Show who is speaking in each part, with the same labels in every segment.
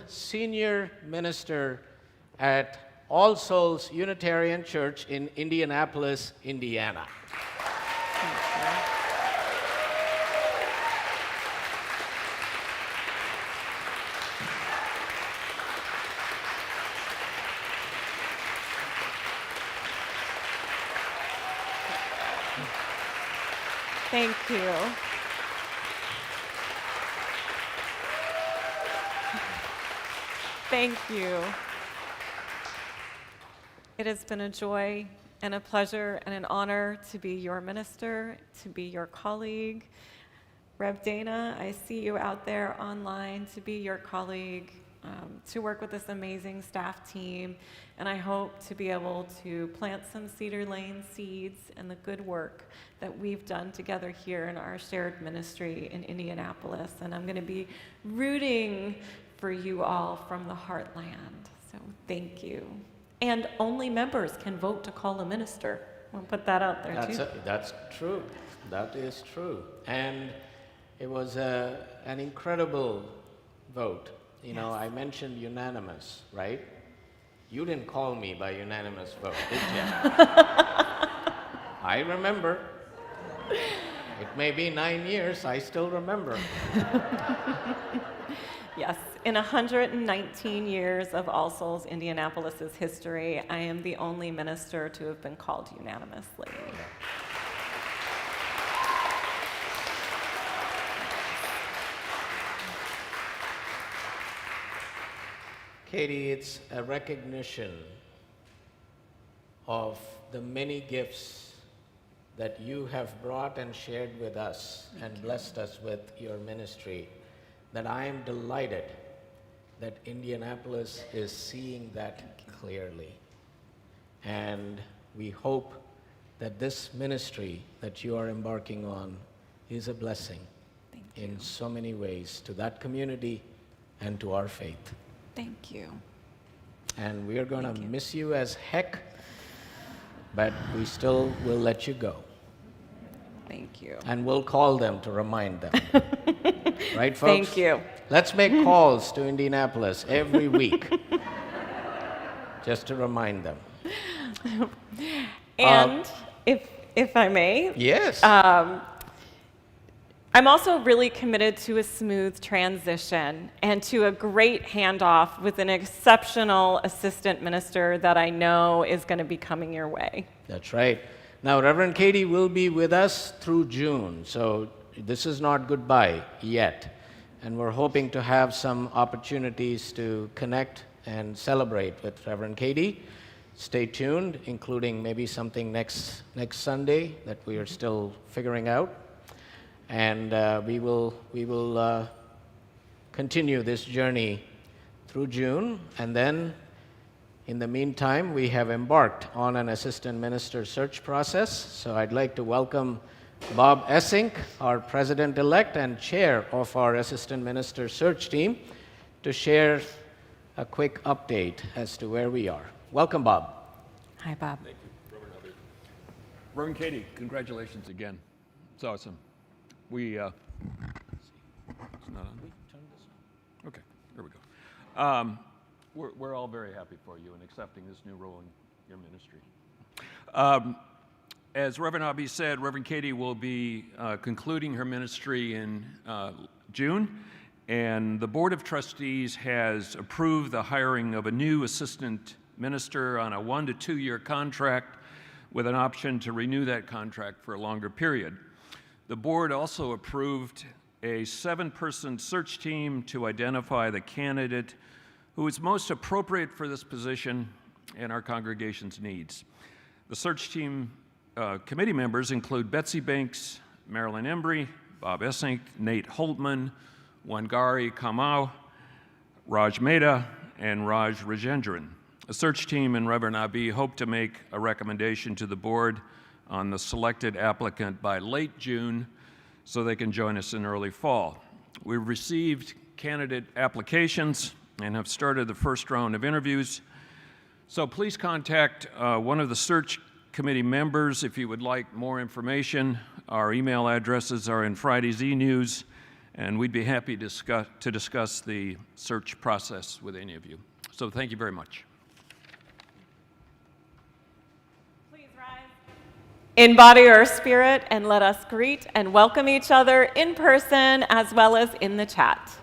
Speaker 1: Senior Minister at All Souls Unitarian Church in Indianapolis, Indiana.
Speaker 2: Thank you. Thank you. It has been a joy and a pleasure and an honor to be your minister, to be your colleague. Rev Dana, I see you out there online, to be your colleague, to work with this amazing staff team, and I hope to be able to plant some Cedar Lane seeds in the good work that we've done together here in our shared ministry in Indianapolis, and I'm going to be rooting for you all from the heartland, so thank you. And only members can vote to call a minister. I'll put that out there too.
Speaker 1: That's true. That is true. And it was an incredible vote. You know, I mentioned unanimous, right? You didn't call me by unanimous vote, did you? I remember. It may be 9 years, I still remember.
Speaker 2: Yes, in 119 years of All Souls Indianapolis's history, I am the only minister to have been called unanimously.
Speaker 1: Katie, it's a recognition of the many gifts that you have brought and shared with us and blessed us with your ministry, that I am delighted that Indianapolis is seeing that clearly. And we hope that this ministry that you are embarking on is a blessing in so many ways to that community and to our faith.
Speaker 2: Thank you.
Speaker 1: And we are going to miss you as heck, but we still will let you go.
Speaker 2: Thank you.
Speaker 1: And we'll call them to remind them. Right, folks?
Speaker 2: Thank you.
Speaker 1: Let's make calls to Indianapolis every week just to remind them.
Speaker 2: And if I may,
Speaker 1: yes.
Speaker 2: I'm also really committed to a smooth transition and to a great handoff with an exceptional assistant minister that I know is going to be coming your way.
Speaker 1: That's right. Now, Reverend Katie will be with us through June, so this is not goodbye yet. And we're hoping to have some opportunities to connect and celebrate with Reverend Katie. Stay tuned, including maybe something next Sunday that we are still figuring out. And we will continue this journey through June. And then, in the meantime, we have embarked on an assistant minister search process. So I'd like to welcome Bob Essink, our president-elect and chair of our assistant minister search team, to share a quick update as to where we are. Welcome, Bob.
Speaker 2: Hi, Bob.
Speaker 3: Thank you, Reverend Abhi. Reverend Katie, congratulations again. It's awesome. It's not on? Okay, there we go. We're all very happy for you in accepting this new role in your ministry. As Reverend Abhi said, Reverend Katie will be concluding her ministry in June, and the Board of Trustees has approved the hiring of a new assistant minister on a 1 to 2 year contract with an option to renew that contract for a longer period. The board also approved a 7-person search team to identify the candidate who is most appropriate for this position and our congregation's needs. The search team committee members include Betsy Banks, Marilyn Embry, Bob Essink, Nate Holtman, Wangari Kamau, Raj Mehta, and Raj Rajendran. The search team and Reverend Abhi hope to make a recommendation to the board on the selected applicant by late June so they can join us in early fall. We've received candidate applications and have started the first round of interviews. So please contact one of the search committee members if you would like more information. Our email addresses are in Friday's e-news, and we'd be happy to discuss the search process with any of you. So thank you very much.
Speaker 2: Please rise in body or spirit, and let us greet and welcome each other in person as well as in the chat.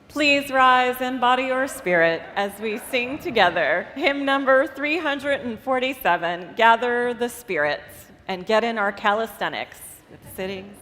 Speaker 2: Please rise in body or spirit as we sing together hymn number 347, Gather the Spirits, and get in our calisthenics with sitting.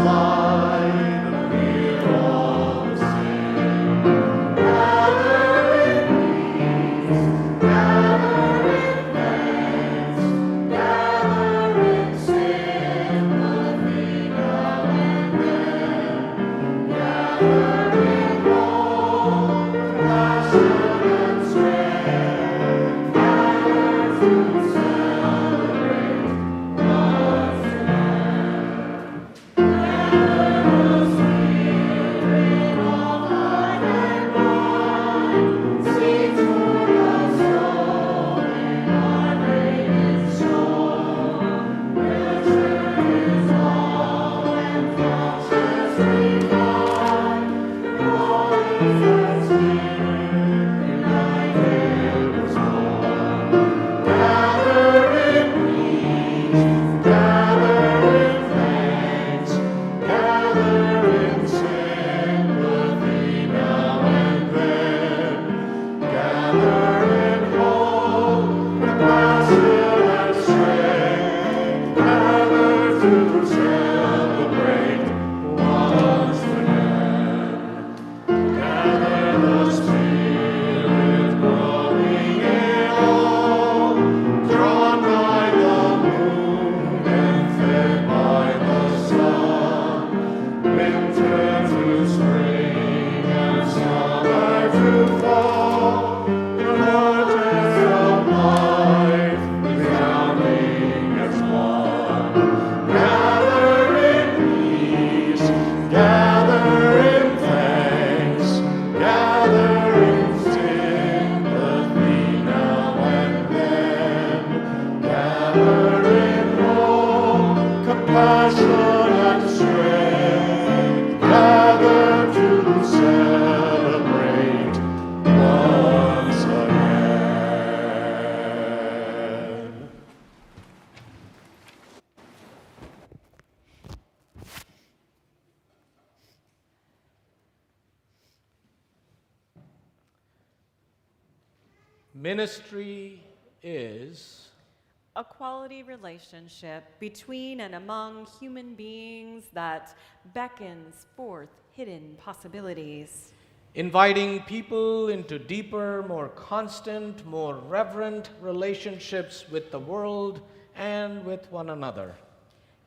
Speaker 4: Light,
Speaker 1: Ministry is
Speaker 2: a quality relationship between and among human beings that beckons forth hidden possibilities.
Speaker 1: inviting people into deeper, more constant, more reverent relationships with the world and with one another.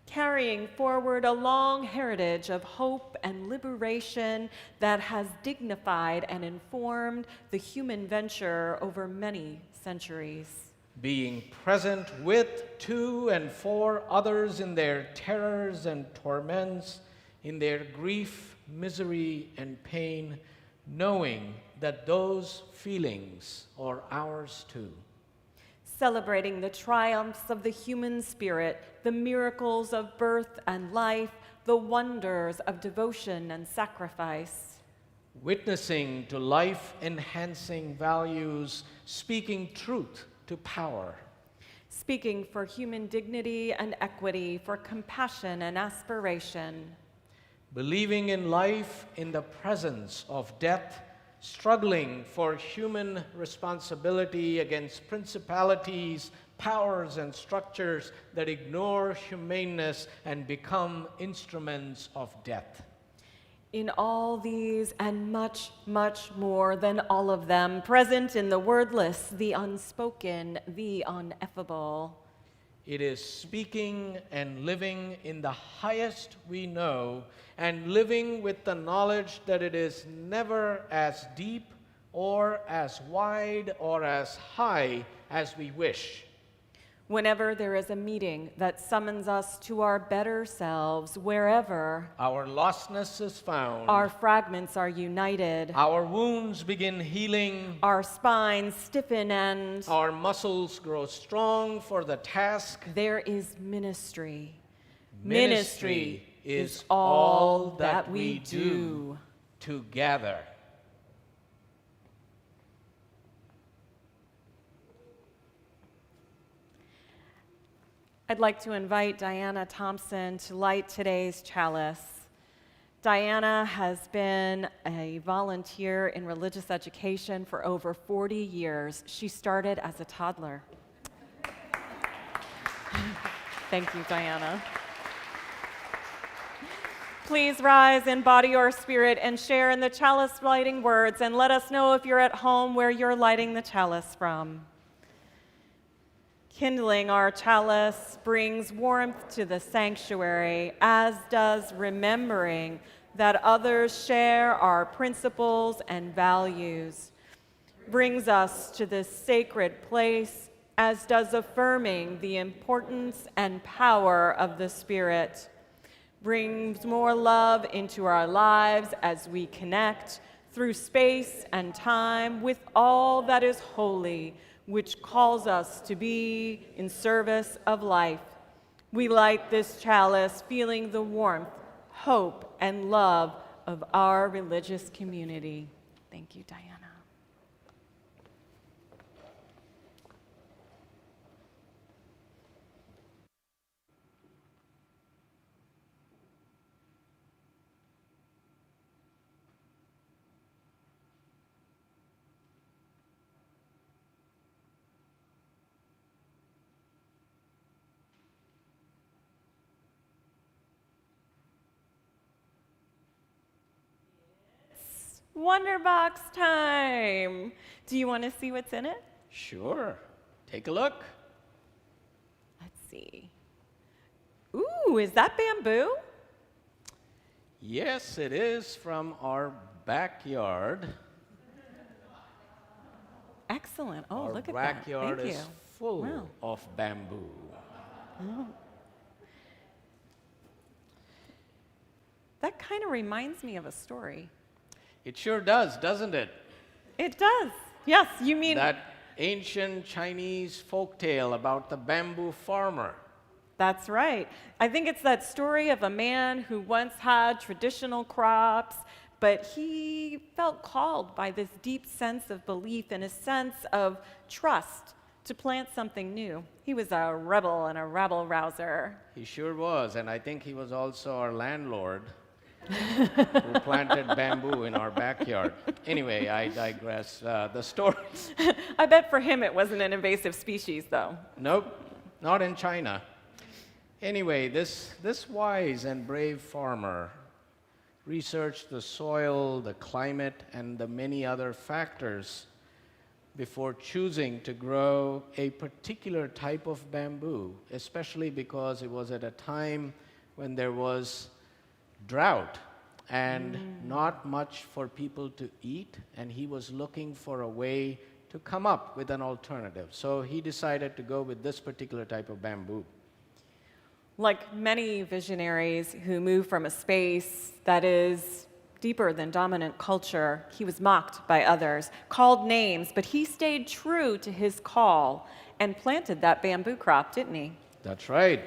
Speaker 2: Carrying forward a long heritage of hope and liberation that has dignified and informed the human venture over many centuries.
Speaker 1: Being present with, to, and for others in their terrors and torments, in their grief, misery, and pain, knowing that those feelings are ours too.
Speaker 2: Celebrating the triumphs of the human spirit, the miracles of birth and life, the wonders of devotion and sacrifice.
Speaker 1: Witnessing to life-enhancing values, speaking truth to power.
Speaker 2: Speaking for human dignity and equity, for compassion and aspiration.
Speaker 1: Believing in life in the presence of death, struggling for human responsibility against principalities, powers, and structures that ignore humaneness and become instruments of death.
Speaker 2: In all these and much, much more than all of them, present in the wordless, the unspoken, the ineffable.
Speaker 1: It is speaking and living in the highest we know, and living with the knowledge that it is never as deep or as wide or as high as we wish.
Speaker 2: Whenever there is a meeting that summons us to our better selves, wherever
Speaker 1: our lostness is found,
Speaker 2: our fragments are united,
Speaker 1: our wounds begin healing,
Speaker 2: our spines stiffen, and
Speaker 1: our muscles grow strong for the task,
Speaker 2: there is ministry.
Speaker 1: Ministry is all that we do together.
Speaker 2: I'd like to invite Diana Thompson to light today's chalice. Diana has been a volunteer in religious education for over 40 years. She started as a toddler. Thank you, Diana. Please rise in body or spirit and share in the chalice lighting words, and let us know if you're at home where you're lighting the chalice from. Kindling our chalice brings warmth to the sanctuary, as does remembering that others share our principles and values. Brings us to this sacred place, as does affirming the importance and power of the Spirit. Brings more love into our lives as we connect through space and time with all that is holy, which calls us to be in service of life. We light this chalice feeling the warmth, hope, and love of our religious community. Thank you, Diana. Wonderbox time. Do you want to see what's in it?
Speaker 1: Sure. Take a look.
Speaker 2: Let's see. Ooh, is that bamboo?
Speaker 1: Yes, it is from our backyard.
Speaker 2: Excellent. Oh,
Speaker 1: Our
Speaker 2: look at that.
Speaker 1: backyard
Speaker 2: Thank
Speaker 1: is
Speaker 2: you.
Speaker 1: full
Speaker 2: Wow.
Speaker 1: of bamboo.
Speaker 2: Oh. That kind of reminds me of a story.
Speaker 1: It sure does, doesn't it?
Speaker 2: It does. Yes, you mean
Speaker 1: That ancient Chinese folktale about the bamboo farmer.
Speaker 2: That's right. I think it's that story of a man who once had traditional crops, but he felt called by this deep sense of belief and a sense of trust to plant something new. He was a rebel and a rabble-rouser.
Speaker 1: He sure was, and I think he was also our landlord. who planted bamboo in our backyard. Anyway, I digress. The story.
Speaker 2: I bet for him it wasn't an invasive species, though.
Speaker 1: Nope, not in China. Anyway, this wise and brave farmer researched the soil, the climate, and the many other factors before choosing to grow a particular type of bamboo, especially because it was at a time when there was drought and not much for people to eat, and he was looking for a way to come up with an alternative. So he decided to go with this particular type of bamboo.
Speaker 2: Like many visionaries who move from a space that is deeper than dominant culture, he was mocked by others, called names, but he stayed true to his call and planted that bamboo crop, didn't he?
Speaker 1: That's right.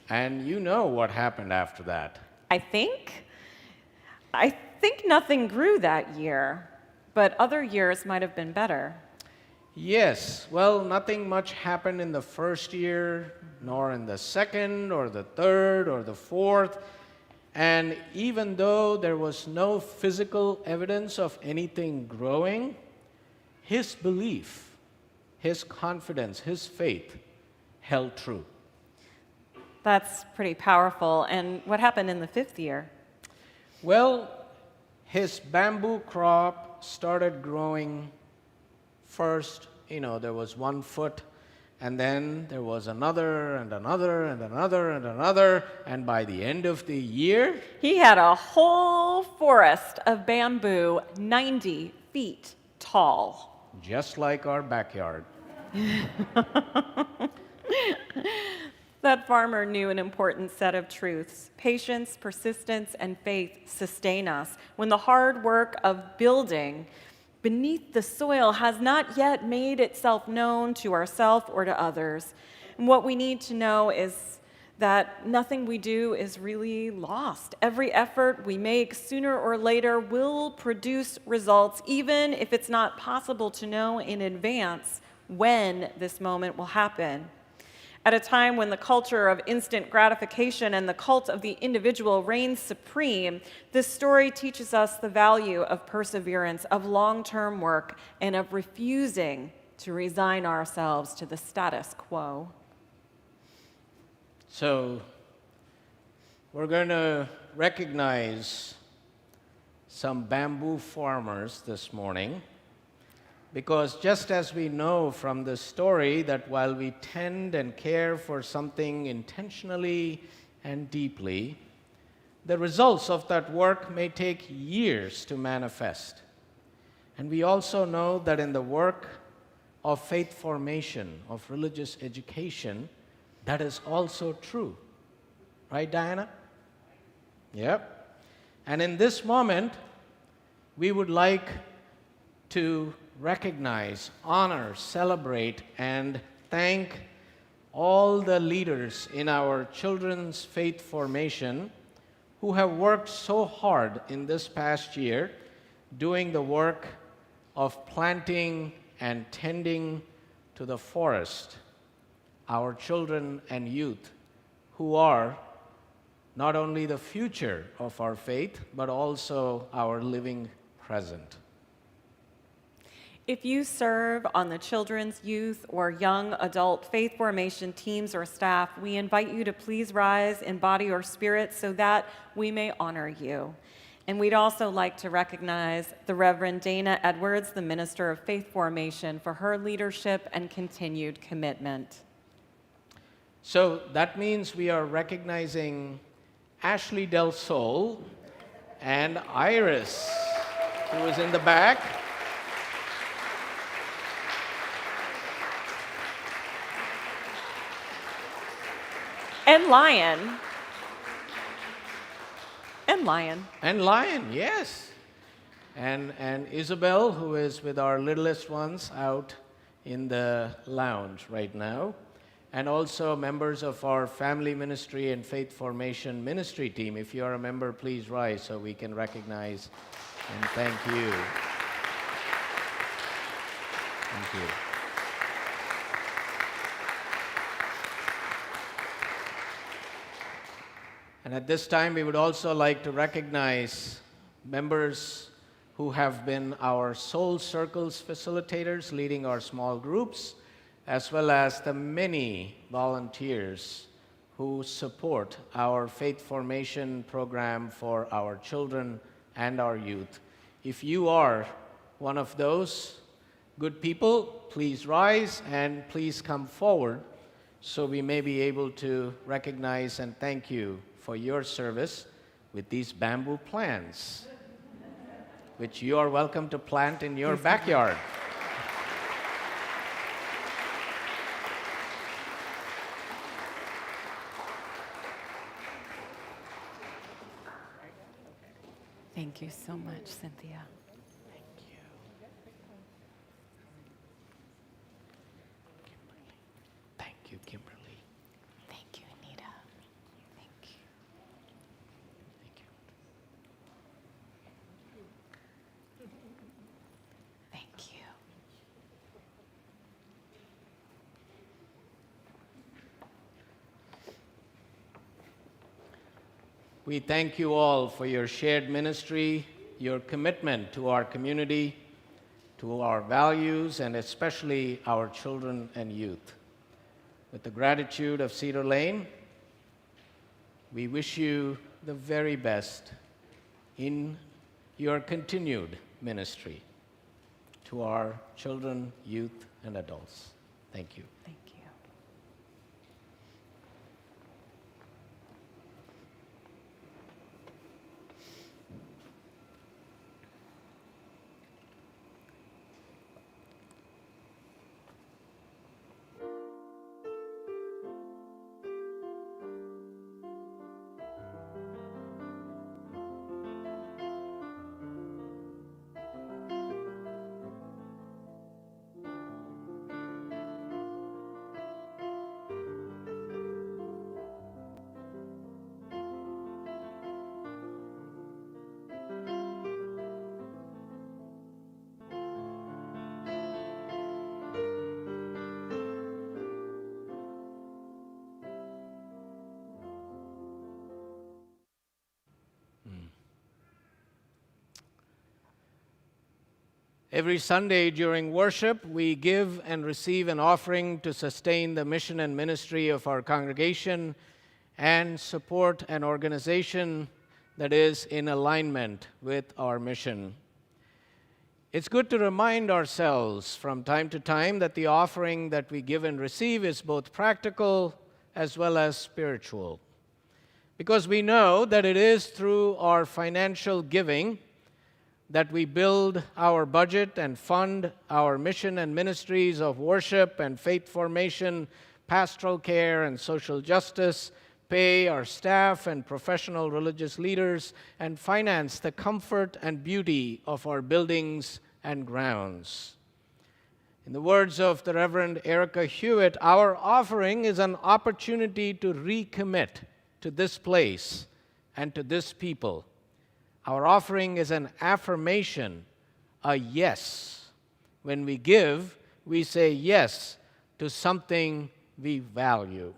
Speaker 1: And you know what happened after that.
Speaker 2: I think nothing grew that year, but other years might have been better.
Speaker 1: Yes, well, nothing much happened in the first year, nor in the second, or the third, or the fourth. And even though there was no physical evidence of anything growing, his belief, his confidence, his faith held true.
Speaker 2: That's pretty powerful. And what happened in the fifth year?
Speaker 1: Well, his bamboo crop started growing. First, there was 1 foot, and then there was another, and another, and another, and another, and by the end of the year,
Speaker 2: he had a whole forest of bamboo 90 feet tall.
Speaker 1: Just like our backyard.
Speaker 2: That farmer knew an important set of truths. Patience, persistence, and faith sustain us when the hard work of building beneath the soil has not yet made itself known to ourselves or to others. And what we need to know is that nothing we do is really lost. Every effort we make sooner or later will produce results, even if it's not possible to know in advance when this moment will happen. At a time when the culture of instant gratification and the cult of the individual reigns supreme, this story teaches us the value of perseverance, of long-term work, and of refusing to resign ourselves to the status quo.
Speaker 1: So, we're going to recognize some bamboo farmers this morning, because just as we know from this story that while we tend and care for something intentionally and deeply, the results of that work may take years to manifest. And we also know that in the work of faith formation, of religious education, that is also true. Right, Diana? Yep. And in this moment, we would like to recognize, honor, celebrate, and thank all the leaders in our children's faith formation who have worked so hard in this past year doing the work of planting and tending to the forest, our children and youth who are not only the future of our faith, but also our living present.
Speaker 2: If you serve on the children's, youth, or young adult faith formation teams or staff, we invite you to please rise in body or spirit so that we may honor you. And we'd also like to recognize the Reverend Dana Edwards, the Minister of Faith Formation, for her leadership and continued commitment.
Speaker 1: So that means we are recognizing Ashley Del Sol and Iris, who is in the back.
Speaker 2: And Lion. And Lion.
Speaker 1: And Lion, yes. And Isabel, who is with our littlest ones out in the lounge right now. And also members of our family ministry and faith formation ministry team. If you are a member, please rise so we can recognize and thank you. Thank you. And at this time, we would also like to recognize members who have been our Soul Circles facilitators, leading our small groups, as well as the many volunteers who support our faith formation program for our children and our youth. If you are one of those good people, please rise and please come forward so we may be able to recognize and thank you for your service with these bamboo plants, which you are welcome to plant in your backyard.
Speaker 2: Thank you so much, Cynthia.
Speaker 1: Thank you. Thank you, Kimberly.
Speaker 2: Thank you, Anita. Thank you.
Speaker 1: Thank you.
Speaker 2: Thank you.
Speaker 1: We thank you all for your shared ministry, your commitment to our community, to our values, and especially our children and youth. With the gratitude of Cedar Lane, we wish you the very best in your continued ministry to our children, youth, and adults. Thank you.
Speaker 2: Thank you.
Speaker 1: Every Sunday during worship, we give and receive an offering to sustain the mission and ministry of our congregation and support an organization that is in alignment with our mission. It's good to remind ourselves from time to time that the offering that we give and receive is both practical as well as spiritual, because we know that it is through our financial giving that we build our budget and fund our mission and ministries of worship and faith formation, pastoral care and social justice, pay our staff and professional religious leaders, and finance the comfort and beauty of our buildings and grounds. In the words of the Reverend Erica Hewitt, our offering is an opportunity to recommit to this place and to this people. Our offering is an affirmation, a yes. When we give, we say yes to something we value.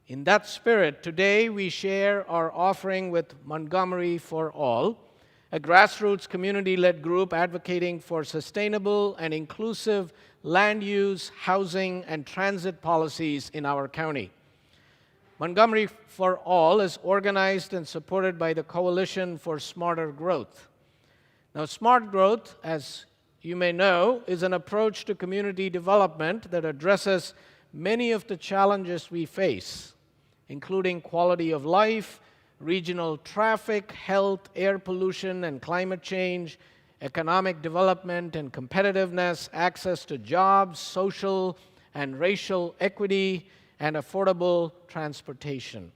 Speaker 1: In that spirit, today we share our offering with Montgomery for All, a grassroots community-led group advocating for sustainable and inclusive land use, housing, and transit policies in our county. Montgomery for All is organized and supported by the Coalition for Smarter Growth. Now, smart growth, as you may know, is an approach to community development that addresses many of the challenges we face, including quality of life, regional traffic, health, air pollution and climate change, economic development and competitiveness, access to jobs, social and racial equity, and affordable transportation.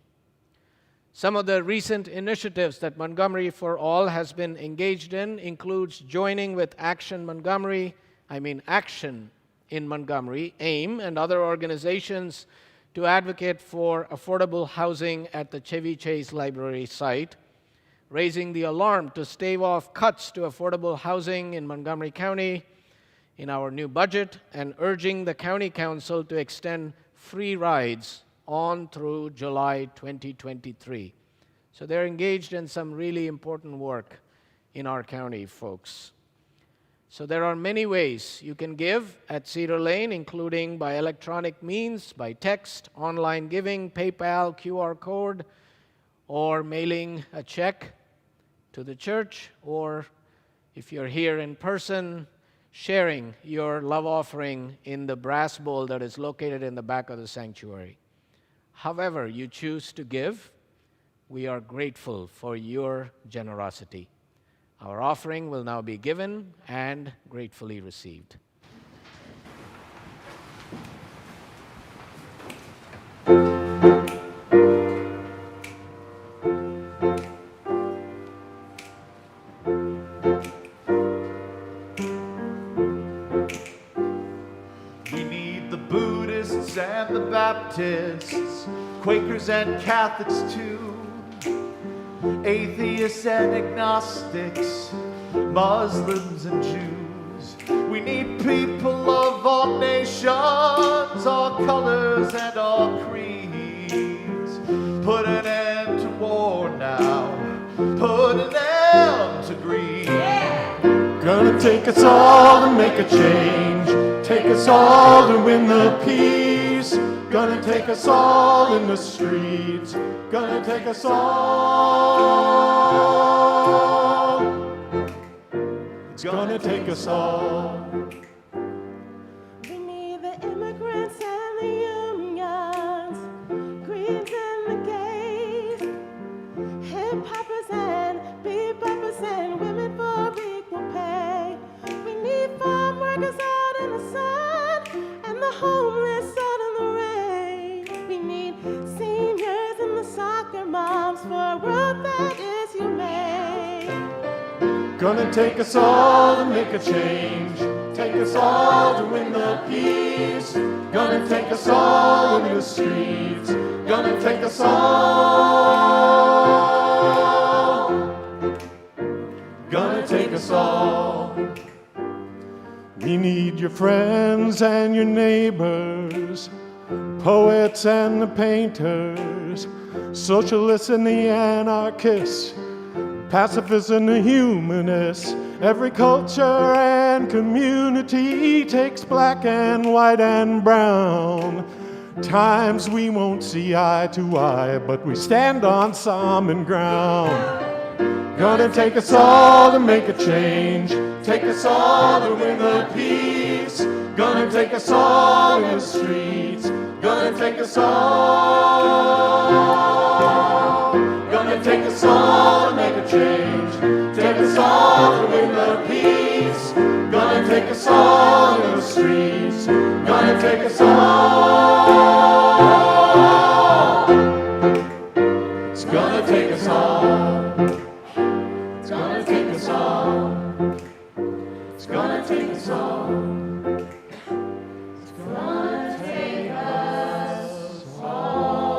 Speaker 1: Some of the recent initiatives that Montgomery for All has been engaged in includes joining with Action in Montgomery, AIM, and other organizations to advocate for affordable housing at the Chevy Chase Library site, raising the alarm to stave off cuts to affordable housing in Montgomery County in our new budget, and urging the County Council to extend free rides on through July 2023. So they're engaged in some really important work in our county, folks. So there are many ways you can give at Cedar Lane, including by electronic means, by text, online giving, PayPal, QR code, or mailing a check to the church, or if you're here in person, sharing your love offering in the brass bowl that is located in the back of the sanctuary. However you choose to give, we are grateful for your generosity. Our offering will now be given and gratefully received.
Speaker 4: And the Baptists, Quakers and Catholics too, atheists and agnostics, Muslims and Jews. We need people of all nations, all colors and all creeds. Put an end to war now, put an end to greed. Gonna take us all to make a change, take us all to win the peace. Gonna take us all in the streets, gonna take us all. It's gonna take us all.
Speaker 5: We need the immigrants and the unions, Greens and the gays, hip-hoppers and beboppers and women for equal pay. We need farm workers out in the sun and the homeless out in the rain. We need seniors and the soccer moms for a world that is humane.
Speaker 4: Gonna take us all to make a change, take us all to win the peace. Gonna take us all in the streets, gonna take us all. Gonna take us all. We need your friends and your neighbors, poets and the painters, socialists and the anarchists, pacifists and the humanists. Every culture and community takes black and white and brown. Times we won't see eye to eye, but we stand on common ground. Gonna take us all to make a change, take us all to win the peace. Gonna take us all in the streets, gonna take us all. Gonna take us all to make a change, take us all to win the peace. Gonna take us all in the streets, gonna take us all. It's gonna take us all. It's gonna take us all. It's gonna take us all. It's gonna take us all.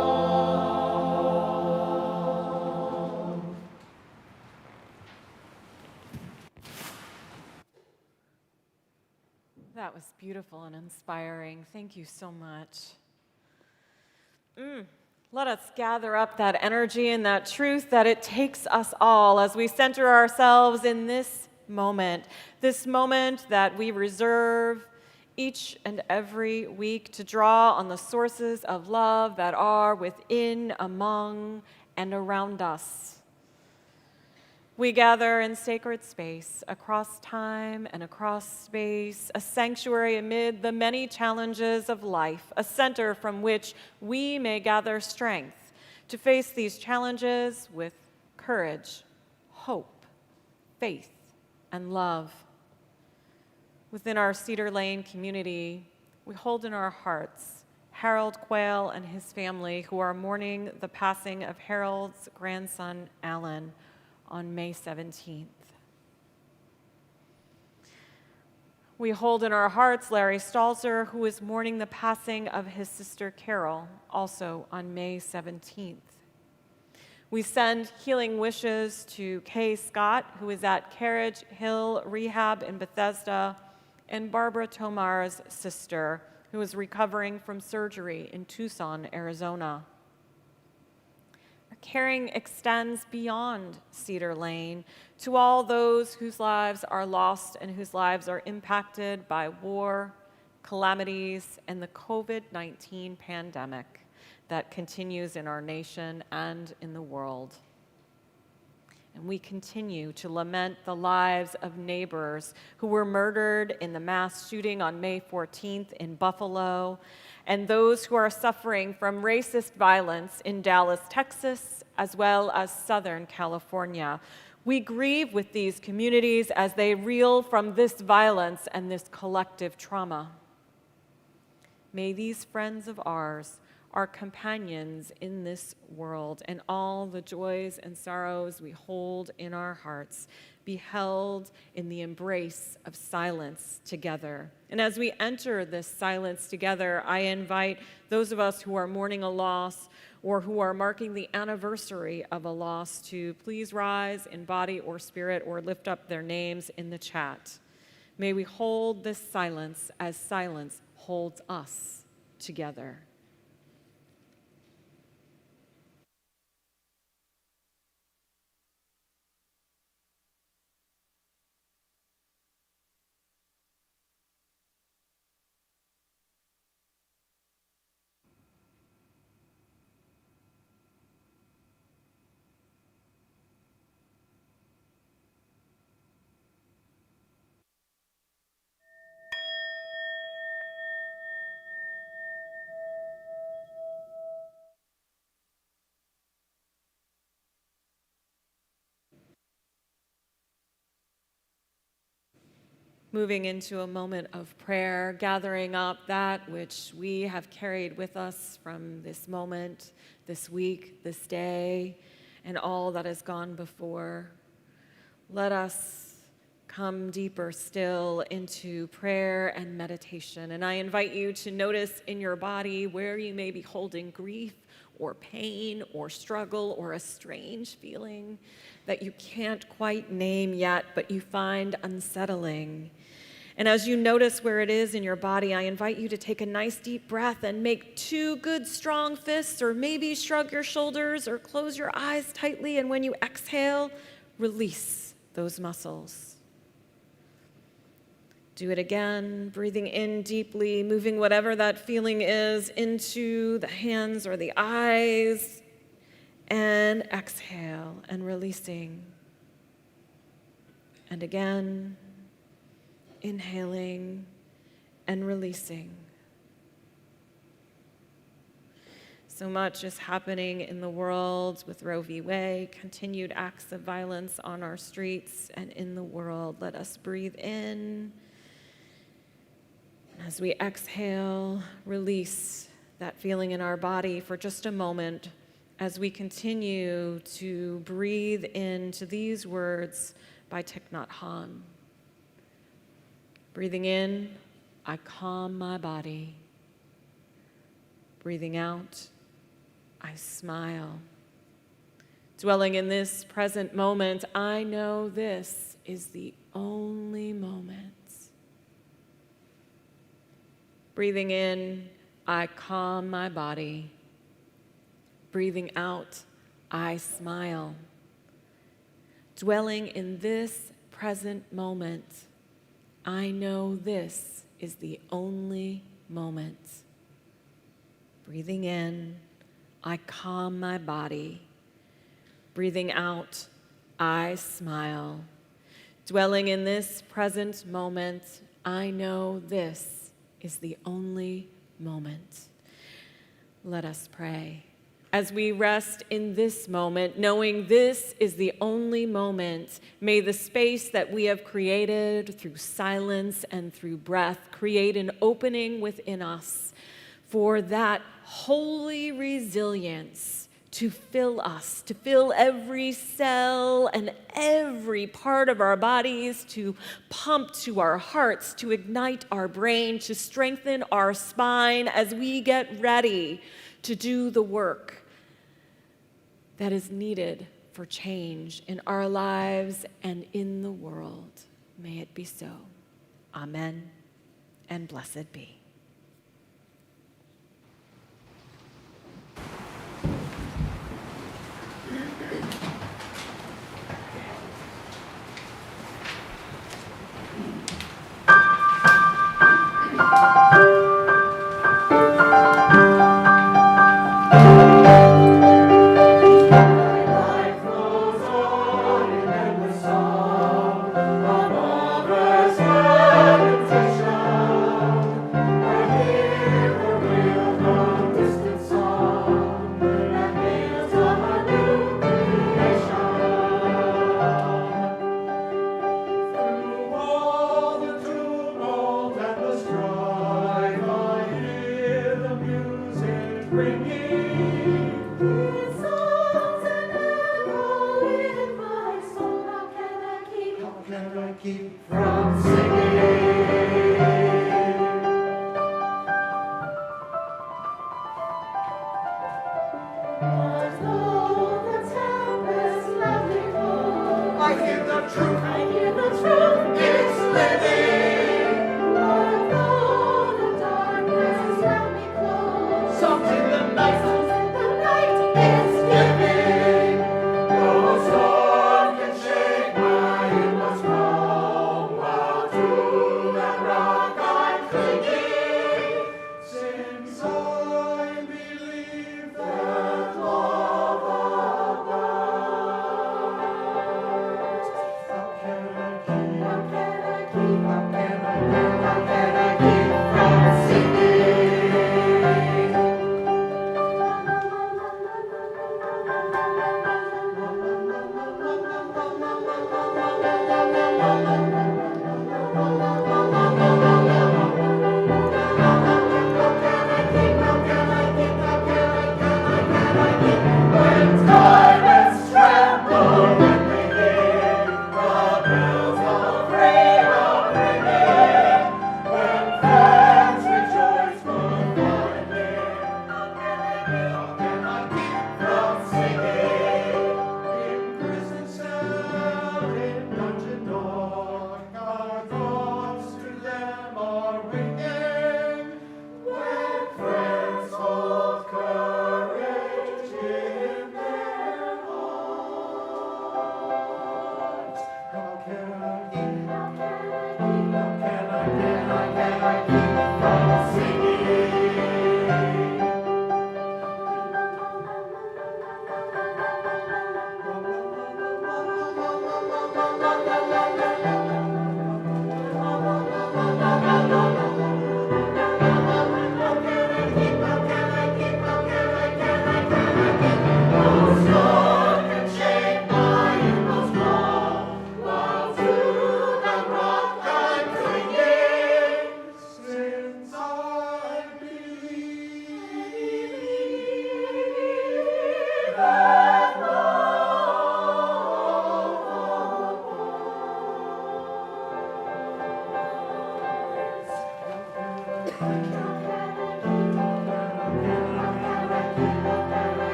Speaker 2: That was beautiful and inspiring. Thank you so much. Let us gather up that energy and that truth that it takes us all as we center ourselves in this moment that we reserve each and every week to draw on the sources of love that are within, among, and around us. We gather in sacred space, across time and across space, a sanctuary amid the many challenges of life, a center from which we may gather strength to face these challenges with courage, hope, faith, and love. Within our Cedar Lane community, we hold in our hearts Harold Quayle and his family, who are mourning the passing of Harold's grandson, Alan, on May 17th. We hold in our hearts Larry Stalzer, who is mourning the passing of his sister Carol, also on May 17th. We send healing wishes to Kay Scott, who is at Carriage Hill Rehab in Bethesda, and Barbara Tomar's sister, who is recovering from surgery in Tucson, Arizona. Our caring extends beyond Cedar Lane to all those whose lives are lost and whose lives are impacted by war, calamities, and the COVID-19 pandemic that continues in our nation and in the world. And we continue to lament the lives of neighbors who were murdered in the mass shooting on May 14th in Buffalo, and those who are suffering from racist violence in Dallas, Texas, as well as Southern California. We grieve with these communities as they reel from this violence and this collective trauma. May these friends of ours, our companions in this world, and all the joys and sorrows we hold in our hearts, be held in the embrace of silence together. And as we enter this silence together, I invite those of us who are mourning a loss or who are marking the anniversary of a loss to please rise in body or spirit or lift up their names in the chat. May we hold this silence as silence holds us together. Moving into a moment of prayer, gathering up that which we have carried with us from this moment, this week, this day, and all that has gone before. Let us come deeper still into prayer and meditation. And I invite you to notice in your body where you may be holding grief or pain or struggle or a strange feeling that you can't quite name yet, but you find unsettling. And as you notice where it is in your body, I invite you to take a nice deep breath and make 2 good strong fists, or maybe shrug your shoulders or close your eyes tightly. And when you exhale, release those muscles. Do it again, breathing in deeply, moving whatever that feeling is into the hands or the eyes, and exhale and releasing. And again, inhaling and releasing. So much is happening in the world with Roe v. Wade, continued acts of violence on our streets and in the world. Let us breathe in. As we exhale, release that feeling in our body for just a moment as we continue to breathe into these words by Thich Nhat Hanh. Breathing in, I calm my body. Breathing out, I smile. Dwelling in this present moment, I know this is the only moment. Breathing in, I calm my body. Breathing out, I smile. Dwelling in this present moment, I know this is the only moment. Breathing in, I calm my body. Breathing out, I smile. Dwelling in this present moment, I know this is the only moment. Let us pray. As we rest in this moment, knowing this is the only moment, may the space that we have created through silence and through breath create an opening within us for that holy resilience to fill us, to fill every cell and every part of our bodies, to pump to our hearts, to ignite our brain, to strengthen our spine as we get ready to do the work that is needed for change in our lives and in the world. May it be so. Amen, and blessed be.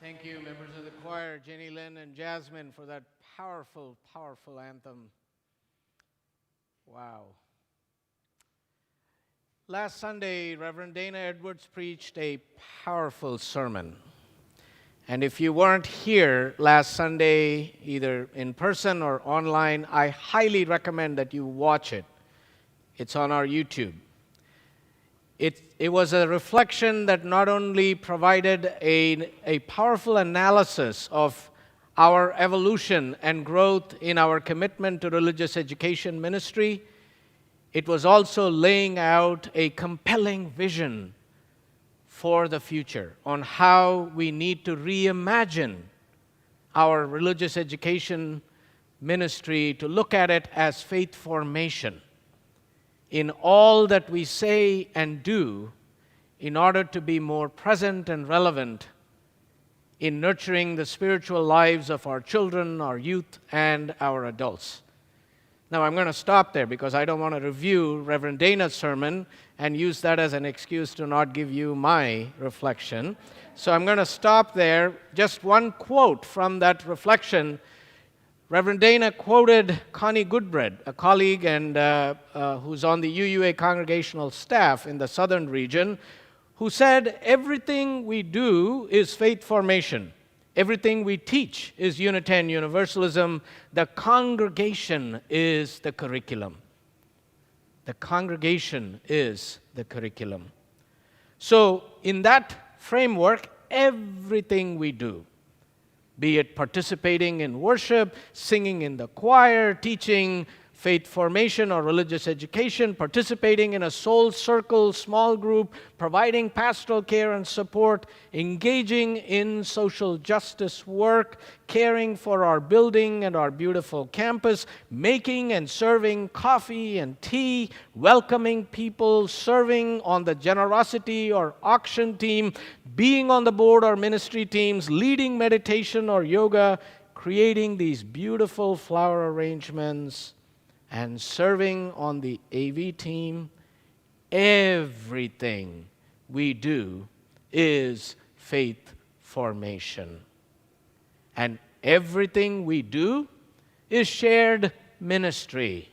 Speaker 1: Thank you, members of the choir, Jenny Lynn and Jasmine, for that powerful, powerful anthem. Wow. Last Sunday, Reverend Dana Edwards preached a powerful sermon. And if you weren't here last Sunday, either in person or online, I highly recommend that you watch it. It's on our YouTube. It was a reflection that not only provided a powerful analysis of our evolution and growth in our commitment to religious education ministry, it was also laying out a compelling vision for the future on how we need to reimagine our religious education ministry to look at it as faith formation in all that we say and do in order to be more present and relevant in nurturing the spiritual lives of our children, our youth, and our adults. Now, I'm going to stop there because I don't want to review Reverend Dana's sermon and use that as an excuse to not give you my reflection. So I'm going to stop there. Just one quote from that reflection. Reverend Dana quoted Connie Goodbread, a colleague and who's on the UUA congregational staff in the southern region, who said, "Everything we do is faith formation. Everything we teach is Unitarian Universalism. The congregation is the curriculum." The congregation is the curriculum. So, in that framework, everything we do, be it participating in worship, singing in the choir, teaching faith formation or religious education, participating in a soul circle, small group, providing pastoral care and support, engaging in social justice work, caring for our building and our beautiful campus, making and serving coffee and tea, welcoming people, serving on the generosity or auction team, being on the board or ministry teams, leading meditation or yoga, creating these beautiful flower arrangements, and serving on the AV team. Everything we do is faith formation. And everything we do is shared ministry.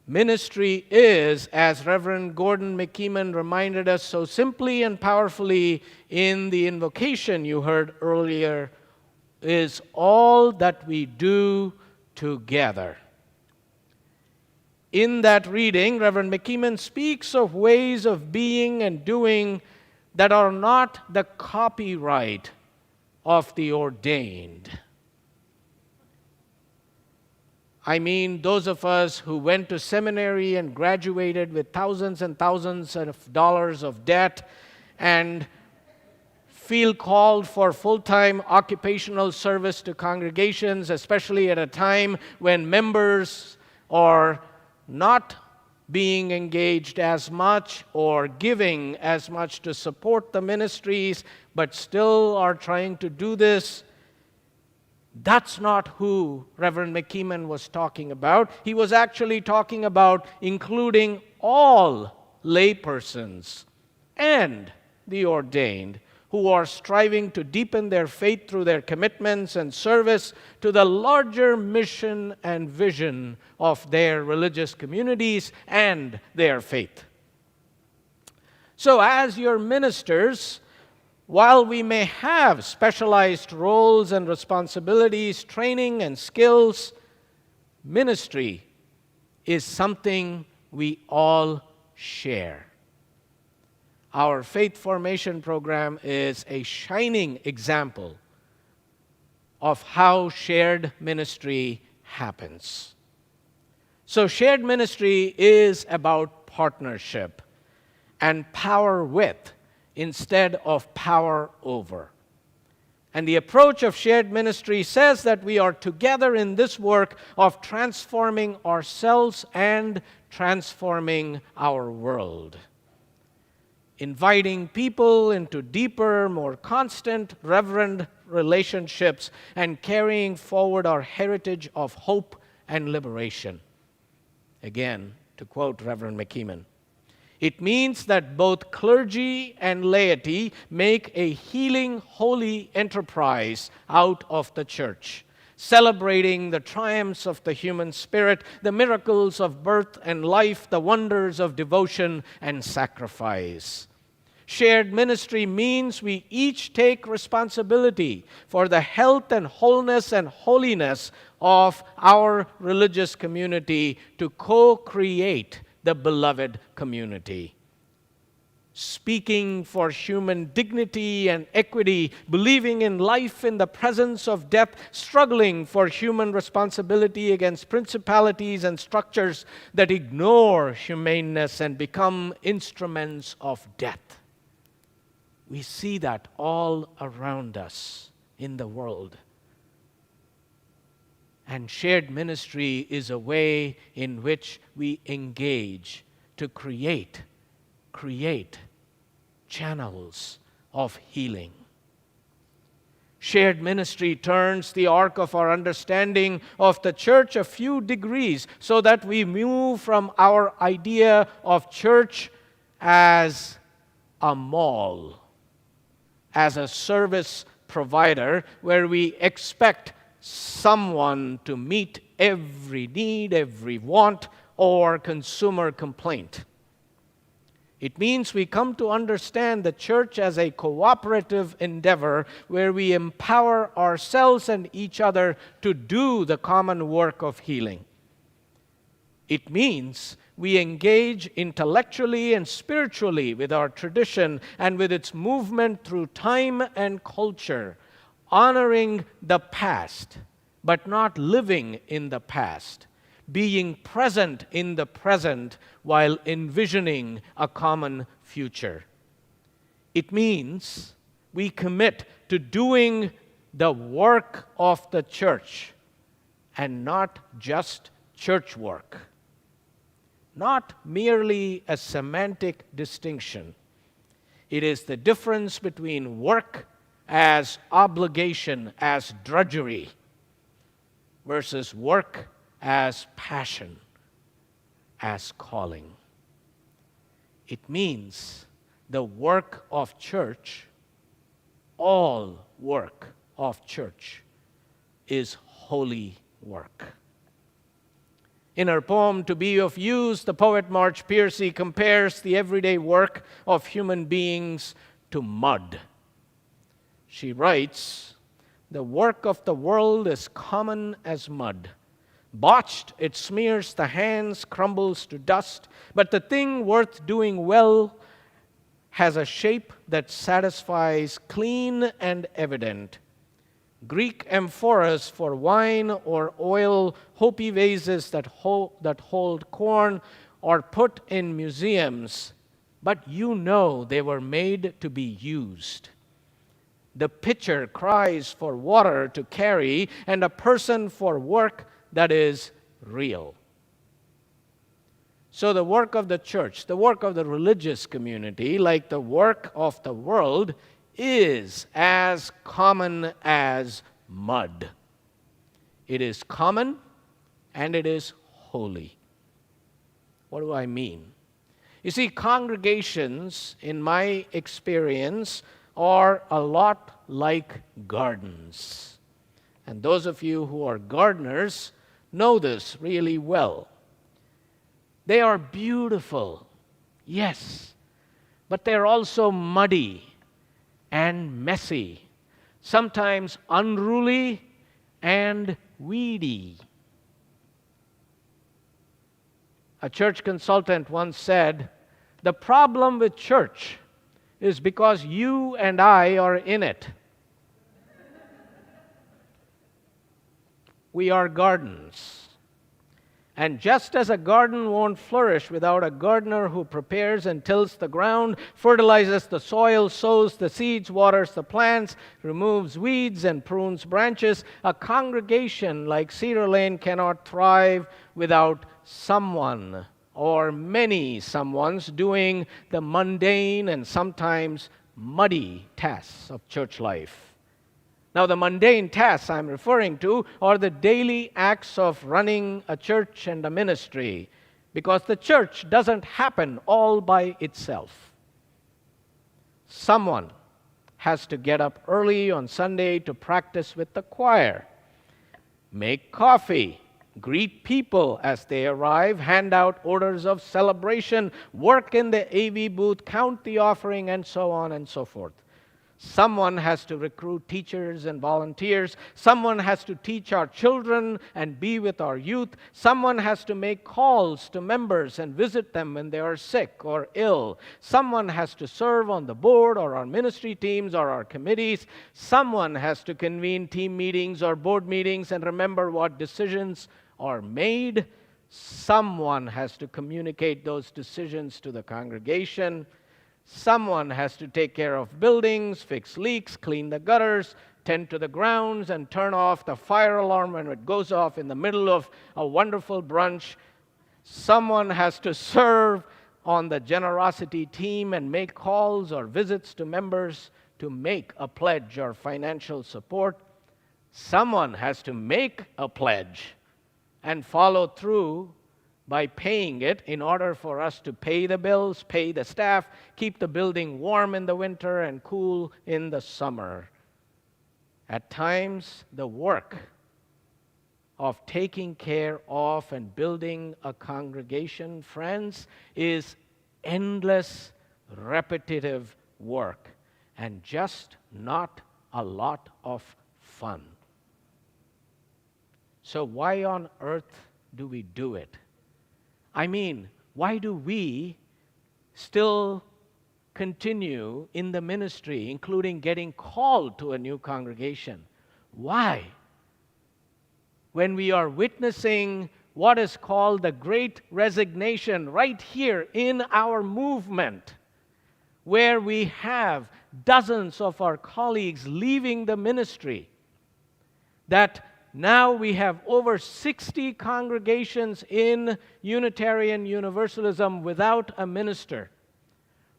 Speaker 1: Ministry is, as Reverend Gordon McKeeman reminded us so simply and powerfully in the invocation you heard earlier, is all that we do together. In that reading, Reverend McKeeman speaks of ways of being and doing that are not the copyright of the ordained. I mean, those of us who went to seminary and graduated with thousands and thousands of dollars of debt and feel called for full-time occupational service to congregations, especially at a time when members are not being engaged as much or giving as much to support the ministries, but still are trying to do this. That's not who Reverend McKeeman was talking about. He was actually talking about including all laypersons and the ordained who are striving to deepen their faith through their commitments and service to the larger mission and vision of their religious communities and their faith. So as your ministers, while we may have specialized roles and responsibilities, training and skills, ministry is something we all share. Our faith formation program is a shining example of how shared ministry happens. So shared ministry is about partnership and power with instead of power over. And the approach of shared ministry says that we are together in this work of transforming ourselves and transforming our world. Inviting people into deeper, more constant, reverent relationships and carrying forward our heritage of hope and liberation. Again, to quote Reverend McKeeman, it means that both clergy and laity make a healing, holy enterprise out of the church, celebrating the triumphs of the human spirit, the miracles of birth and life, the wonders of devotion and sacrifice. Shared ministry means we each take responsibility for the health and wholeness and holiness of our religious community to co-create the beloved community. Speaking for human dignity and equity, believing in life in the presence of death, struggling for human responsibility against principalities and structures that ignore humaneness and become instruments of death. We see that all around us in the world. And shared ministry is a way in which we engage to create channels of healing. Shared ministry turns the arc of our understanding of the church a few degrees so that we move from our idea of church as a mall, as a service provider where we expect someone to meet every need, every want, or consumer complaint. It means we come to understand the church as a cooperative endeavor where we empower ourselves and each other to do the common work of healing. It means we engage intellectually and spiritually with our tradition and with its movement through time and culture, honoring the past, but not living in the past, being present in the present while envisioning a common future. It means we commit to doing the work of the church and not just church work. Not merely a semantic distinction. It is the difference between work as obligation, as drudgery, versus work as passion, as calling. It means the work of church, all work of church, is holy work. In her poem, To Be of Use, the poet Marge Piercy compares the everyday work of human beings to mud. She writes, "The work of the world is common as mud. Botched, it smears the hands, crumbles to dust, but the thing worth doing well has a shape that satisfies, clean and evident. Greek amphoras for wine or oil, hopi vases that hold corn are put in museums, but you know they were made to be used. The pitcher cries for water to carry and a person for work that is real." So the work of the church, the work of the religious community, like the work of the world, is as common as mud. It is common and it is holy. What do I mean? You see, congregations, in my experience, are a lot like gardens. And those of you who are gardeners know this really well. They are beautiful, yes, but they're also muddy and messy, sometimes unruly and weedy. A church consultant once said, "The problem with church is because you and I are in it. We are gardens. And just as a garden won't flourish without a gardener who prepares and tills the ground, fertilizes the soil, sows the seeds, waters the plants, removes weeds, and prunes branches, a congregation like Cedar Lane cannot thrive without someone or many someones doing the mundane and sometimes muddy tasks of church life. Now, the mundane tasks I'm referring to are the daily acts of running a church and a ministry, because the church doesn't happen all by itself. Someone has to get up early on Sunday to practice with the choir, make coffee, greet people as they arrive, hand out orders of celebration, work in the AV booth, count the offering, and so on and so forth. Someone has to recruit teachers and volunteers. Someone has to teach our children and be with our youth. Someone has to make calls to members and visit them when they are sick or ill. Someone has to serve on the board or our ministry teams or our committees. Someone has to convene team meetings or board meetings and remember what decisions are made. Someone has to communicate those decisions to the congregation. Someone has to take care of buildings, fix leaks, clean the gutters, tend to the grounds, and turn off the fire alarm when it goes off in the middle of a wonderful brunch. Someone has to serve on the generosity team and make calls or visits to members to make a pledge or financial support. Someone has to make a pledge and follow through by paying it in order for us to pay the bills, pay the staff, keep the building warm in the winter and cool in the summer. At times, the work of taking care of and building a congregation, friends, is endless, repetitive work and just not a lot of fun. So why on earth do we do it? I mean, why do we still continue in the ministry, including getting called to a new congregation? Why? When we are witnessing what is called the Great Resignation right here in our movement, where we have dozens of our colleagues leaving the ministry, that now we have over 60 congregations in Unitarian Universalism without a minister,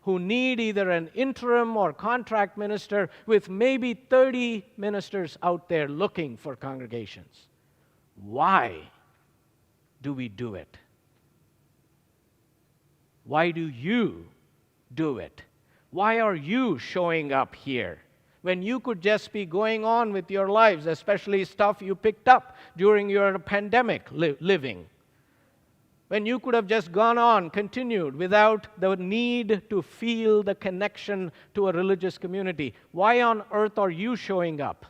Speaker 1: who need either an interim or contract minister, with maybe 30 ministers out there looking for congregations. Why do we do it? Why do you do it? Why are you showing up here when you could just be going on with your lives, especially stuff you picked up during your pandemic living? When you could have just gone on, continued, without the need to feel the connection to a religious community. Why on earth are you showing up?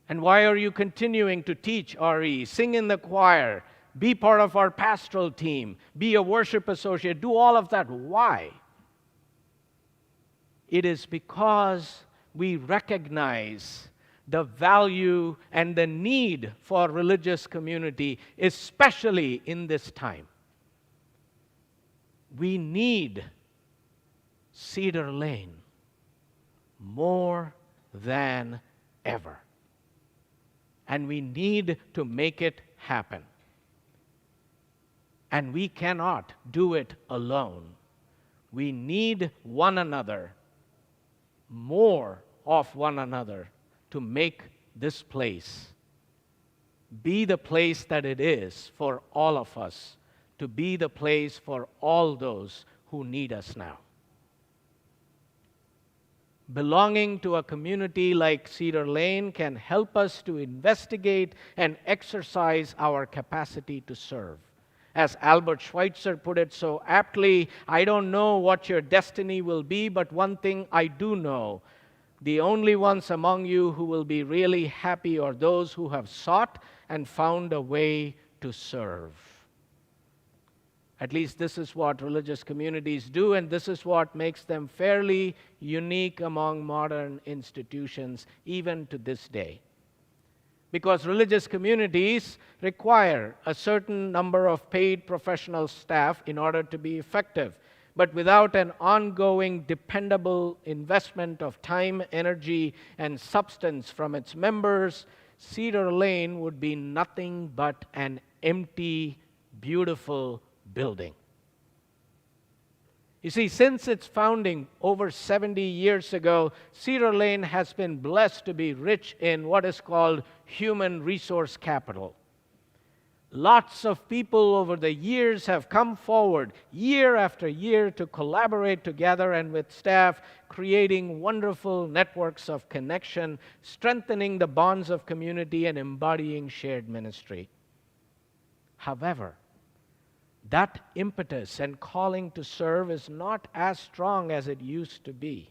Speaker 1: And why are you continuing to teach RE, sing in the choir, be part of our pastoral team, be a worship associate, do all of that? Why? It is because we recognize the value and the need for religious community, especially in this time. We need Cedar Lane more than ever. And we need to make it happen. And we cannot do it alone. We need one another, more of one another, to make this place be the place that it is for all of us, to be the place for all those who need us now. Belonging to a community like Cedar Lane can help us to investigate and exercise our capacity to serve. As Albert Schweitzer put it so aptly, I don't know what your destiny will be, but one thing I do know: the only ones among you who will be really happy are those who have sought and found a way to serve. At least this is what religious communities do, and this is what makes them fairly unique among modern institutions, even to this day. Because religious communities require a certain number of paid professional staff in order to be effective. But without an ongoing, dependable investment of time, energy, and substance from its members, Cedar Lane would be nothing but an empty, beautiful building. You see, since its founding over 70 years ago, Cedar Lane has been blessed to be rich in what is called human resource capital. Lots of people over the years have come forward year after year to collaborate together and with staff, creating wonderful networks of connection, strengthening the bonds of community, and embodying shared ministry. However, that impetus and calling to serve is not as strong as it used to be.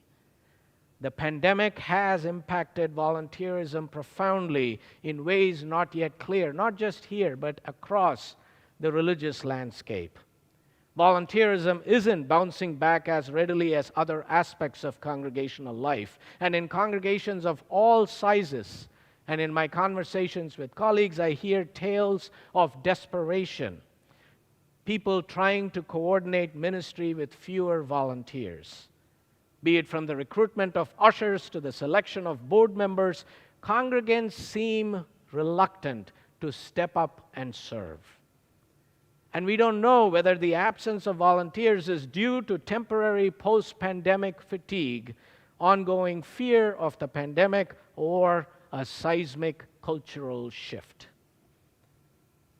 Speaker 1: The pandemic has impacted volunteerism profoundly in ways not yet clear, not just here, but across the religious landscape. Volunteerism isn't bouncing back as readily as other aspects of congregational life. And in congregations of all sizes, and in my conversations with colleagues, I hear tales of desperation. People trying to coordinate ministry with fewer volunteers. Be it from the recruitment of ushers to the selection of board members, congregants seem reluctant to step up and serve. And we don't know whether the absence of volunteers is due to temporary post-pandemic fatigue, ongoing fear of the pandemic, or a seismic cultural shift.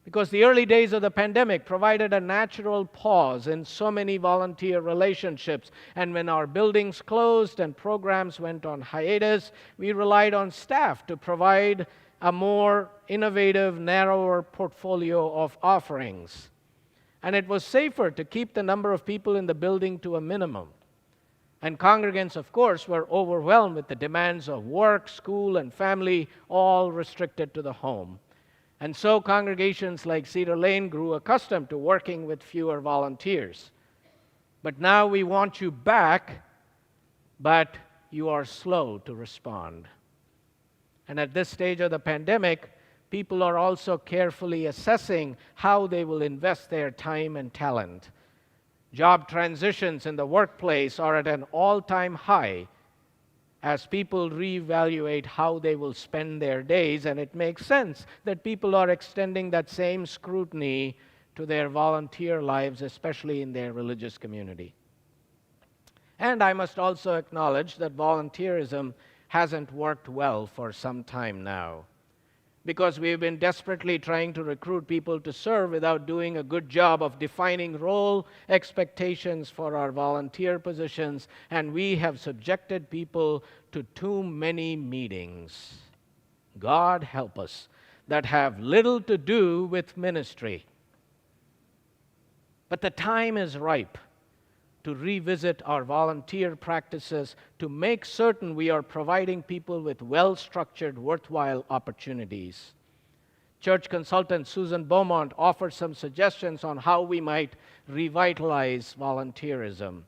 Speaker 1: Because the early days of the pandemic provided a natural pause in so many volunteer relationships. And when our buildings closed and programs went on hiatus, we relied on staff to provide a more innovative, narrower portfolio of offerings. And it was safer to keep the number of people in the building to a minimum. And congregants, of course, were overwhelmed with the demands of work, school, and family, all restricted to the home. And so congregations like Cedar Lane grew accustomed to working with fewer volunteers. But now we want you back, but you are slow to respond. And at this stage of the pandemic, people are also carefully assessing how they will invest their time and talent. Job transitions in the workplace are at an all-time high as people reevaluate how they will spend their days, and it makes sense that people are extending that same scrutiny to their volunteer lives, especially in their religious community. And I must also acknowledge that volunteerism hasn't worked well for some time now, because we've been desperately trying to recruit people to serve without doing a good job of defining role expectations for our volunteer positions, and we have subjected people to too many meetings. God help us, that have little to do with ministry. But the time is ripe to revisit our volunteer practices to make certain we are providing people with well-structured, worthwhile opportunities. Church consultant Susan Beaumont offers some suggestions on how we might revitalize volunteerism.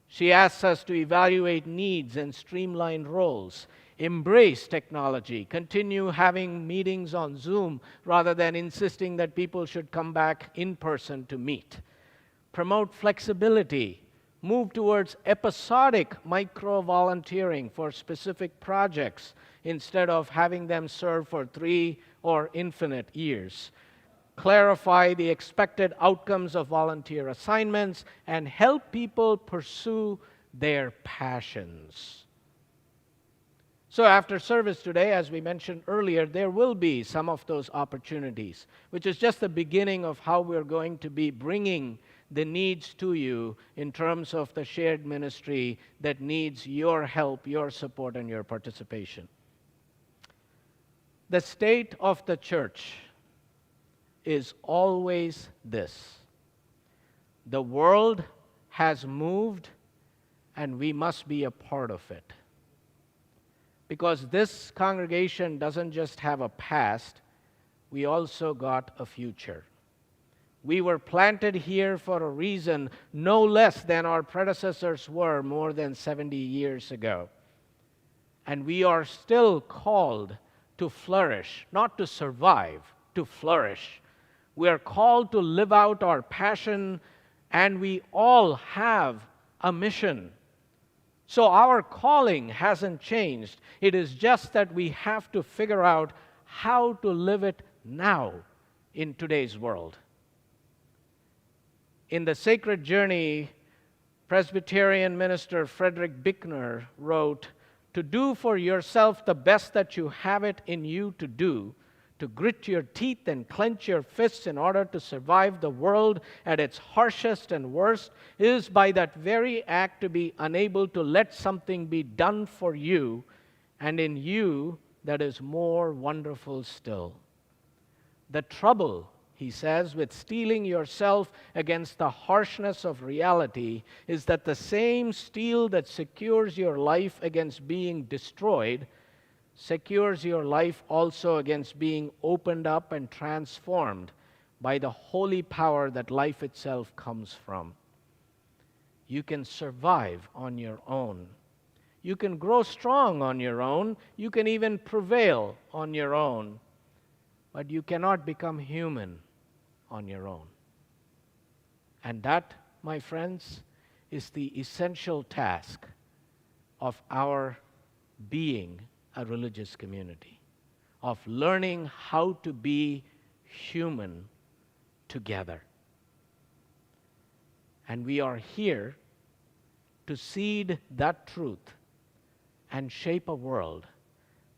Speaker 1: She asks us to evaluate needs and streamline roles, embrace technology, continue having meetings on Zoom rather than insisting that people should come back in person to meet. Promote flexibility, move towards episodic micro-volunteering for specific projects instead of having them serve for 3 or infinite years. Clarify the expected outcomes of volunteer assignments and help people pursue their passions. So after service today, as we mentioned earlier, there will be some of those opportunities, which is just the beginning of how we're going to be bringing the needs to you in terms of the shared ministry that needs your help, your support, and your participation. The state of the church is always this: the world has moved, and we must be a part of it. Because this congregation doesn't just have a past, we also got a future. We were planted here for a reason no less than our predecessors were more than 70 years ago. And we are still called to flourish, not to survive, to flourish. We are called to live out our passion, and we all have a mission. So our calling hasn't changed. It is just that we have to figure out how to live it now in today's world. In The Sacred Journey, Presbyterian minister Frederick Buechner wrote, "To do for yourself the best that you have it in you to do, to grit your teeth and clench your fists in order to survive the world at its harshest and worst, is by that very act to be unable to let something be done for you, and in you that is more wonderful still." The trouble, he says, with steeling yourself against the harshness of reality is that the same steel that secures your life against being destroyed secures your life also against being opened up and transformed by the holy power that life itself comes from. You can survive on your own. You can grow strong on your own. You can even prevail on your own. But you cannot become human on your own. And that, my friends, is the essential task of our being a religious community, of learning how to be human together. And we are here to seed that truth and shape a world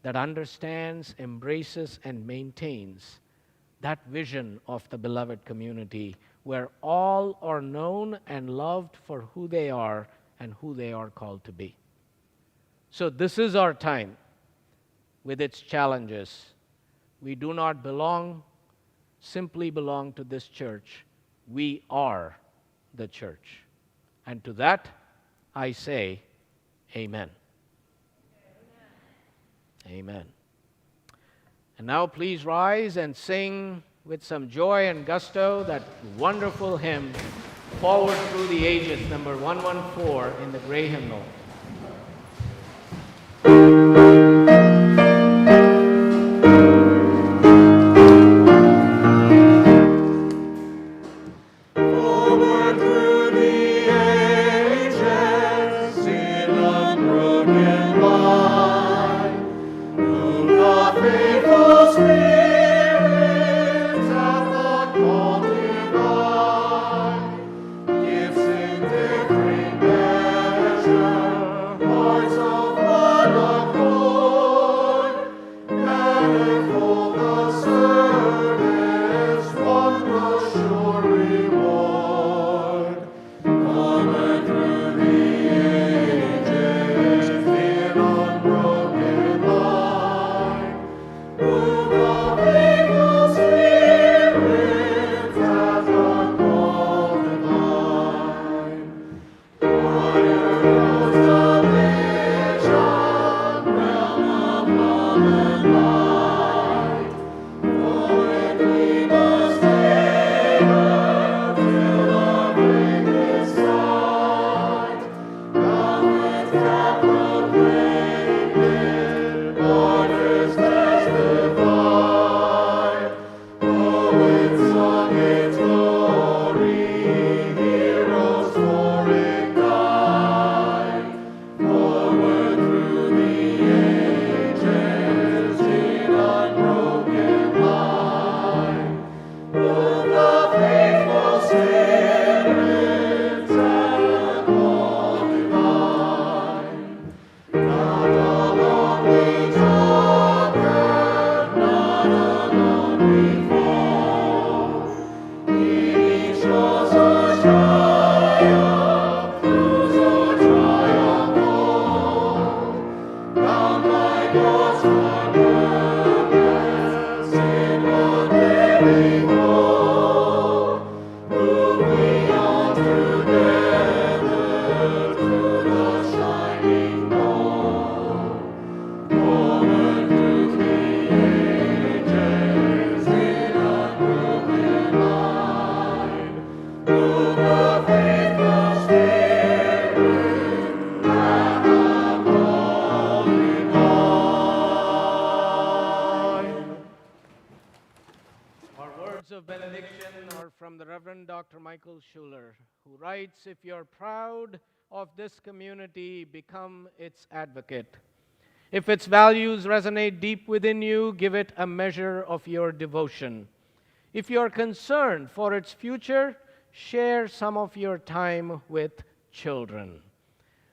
Speaker 1: that understands, embraces, and maintains that vision of the beloved community where all are known and loved for who they are and who they are called to be. So this is our time with its challenges. We do not simply belong to this church. We are the church. And to that, I say, amen. Amen. And now please rise and sing with some joy and gusto that wonderful hymn, Forward Through the Ages, number 114 in the Gray Hymnal.
Speaker 4: Gifts in different measure.
Speaker 1: Michael Schuler, who writes, "If you're proud of this community, become its advocate. If its values resonate deep within you, give it a measure of your devotion. If you're concerned for its future, share some of your time with children.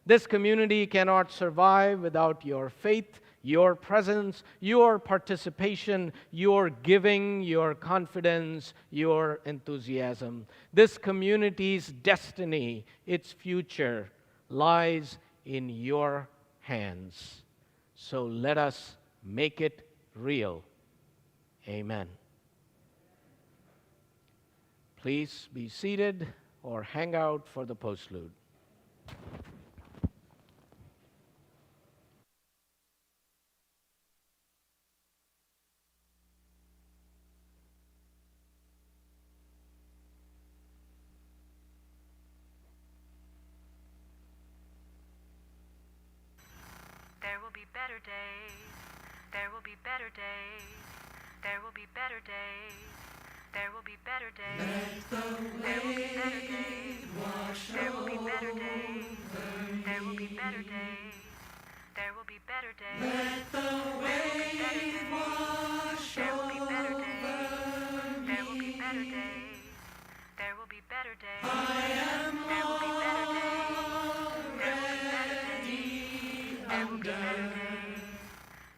Speaker 1: This community cannot survive without your faith, your presence, your participation, your giving, your confidence, your enthusiasm. This community's destiny, its future, lies in your hands. So let us make it real. Amen." Please be seated or hang out for the postlude.
Speaker 2: There will be better days. There will be better days. There will be better days. There will be better days. There will be better days. There will be better days. There will be better days. There will be better days. Let the wave wash over. There will be better days. There will be better days. There will be better days. I am there will be better days. There will be better days.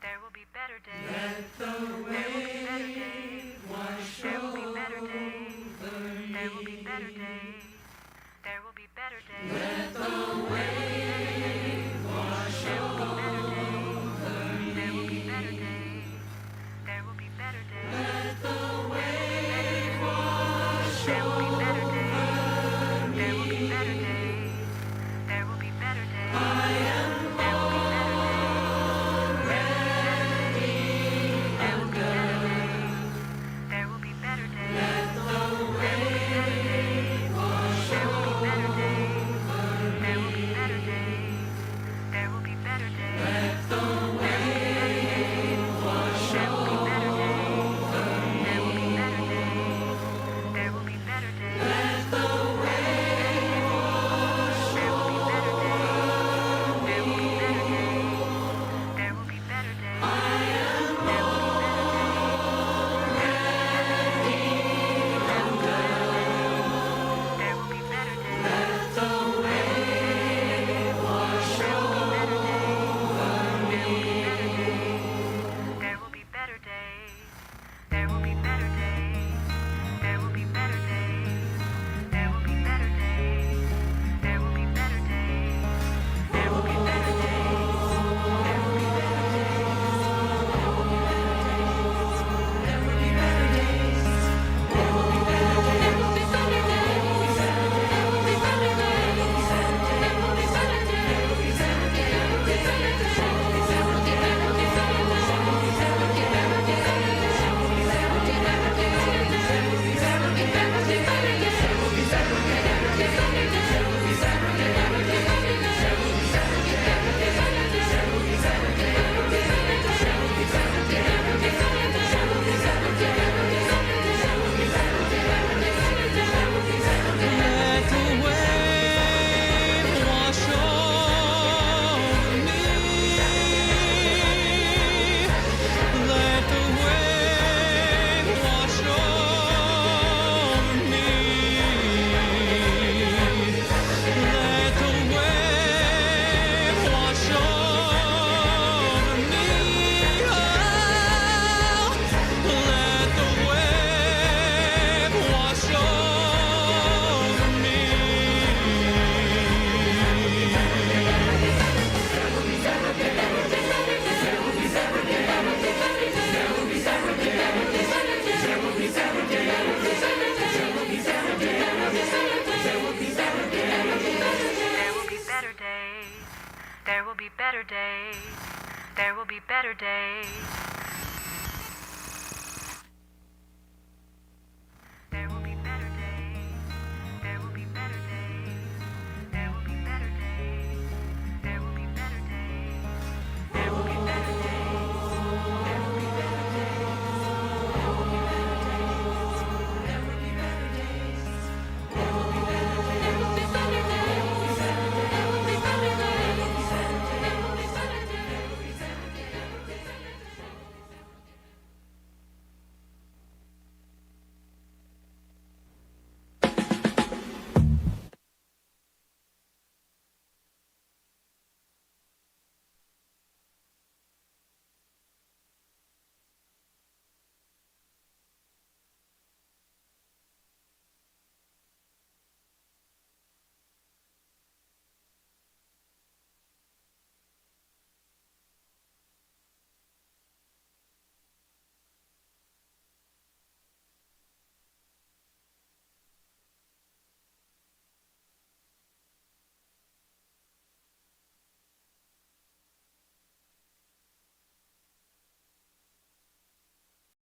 Speaker 2: There will be better days. There will be better days. Let the wave wash over. There will be better days. There will be better days. There will be better days. Let the wave wash over. There will be better days. There will be better days. Let the wave wash over. There will be better days. There will be better days. There will be better days. I am there will be better days. There will be better days. There will be better days. Let the wave wash over. There will be better days. There will be better days. There will be better days. Let the wave wash over. There will be better days. There will be better days. There will be better days. Let the wave wash over. There will be better days. There will be better days. There will be better days. I am there will be better days. There will be better days. Let the wave wash over. There will be better days. There will be better days. There will be better days. There will be better days. There will be better days. There will be better days. There will be better days. There will be better days. There will be better days. There will be better days. There will be better days. There will be better days. There will be better days. There will be better days. There will be better days. There will be better days. There will be better days. There will be better days.